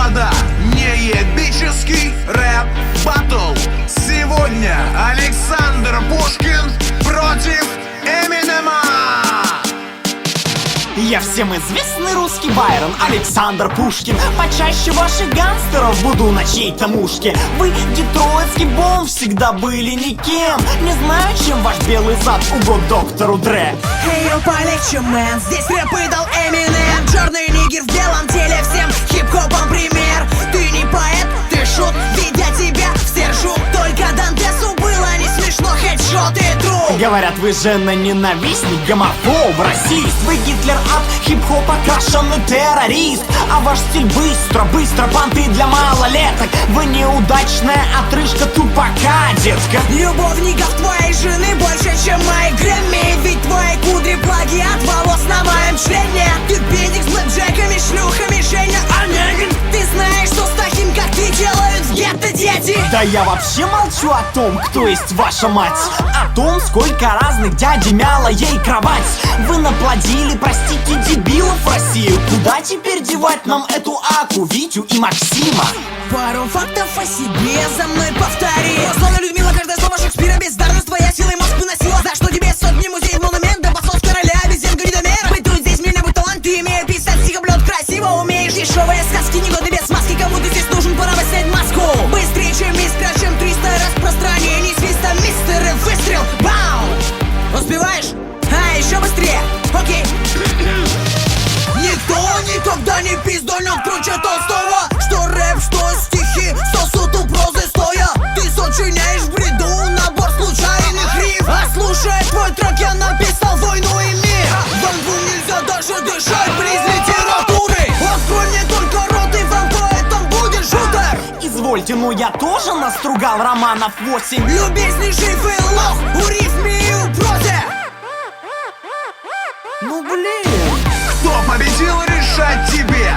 господа, неебический рэп баттл. Сегодня Александр Пушкин против Эминема. Я всем известный русский Байрон, Александр Пушкин. Почаще ваших гангстеров буду на чьей-то мушке. Вы, детройтский бомб, всегда были никем. Не знаю, чем ваш белый зад угод доктору Дре. Эй, полегче, мэн, здесь рэп выдал Эминем. Черный нигер в белом теле, всем хип-хопом пример. Ты не поэт, ты шут, видя тебя все ржут. Только Дантесу было не смешно, хедшот и труп. Говорят, вы жена-ненавистник, гомофоб, расист. Вы Гитлер от хип-хопа, окрашенный террорист. А ваш стиль быстро, понты для малолеток. Вы неудачная отрыжка тупака, детка. Любовников твоей жены больше, чем мои Грэмми. Ведь твои кудри плагиат волос на моем члене. Ты педик с блэкджеками, шлюхами, Женя Онегин. Ты знаешь, что с таким, как ты, делают в гетто дети. Да я вообще молчу о том, кто есть ваша мать. О том, сколько разных дядей мяла ей кровать. Вы наплодили, простите, дебилов в Россию. Куда теперь девать нам эту Аку, Витю и Максима? Пару фактов о себе за мной повтори. Словно Людмила, каждое слово Шекспира. Бездарность твоя силой мозг выносила. За что тебе сотни музеев, монумент, да басов короля, обезьянка недомера. Бытует здесь меня будь талант, ты имеешь писать стихоплет красиво. Умеешь дешевые сказки, негодны без маски. Кому ты здесь нужен, пора бы снять маску. Быстрее, чем искра, чем 300 распространений свиста, мистеры, выстрел, бау! Успеваешь? А, еще быстрее, окей. Никто никогда не пиздольнет круче Толстого. Что рэп, что стихи, сосуд у прозы стоя. Ты сочиняешь в бреду набор случайных риф. А слушая твой трек, я написал войну и мир. Вам двум нельзя даже дышать близ литературы. Открой мне только рот, и вам поэтом будет шутер. Извольте, но я тоже настругал романов 8. Любезнейший фейлох у рифме и у прозе. Ну блин. Кто победил, решать тебе.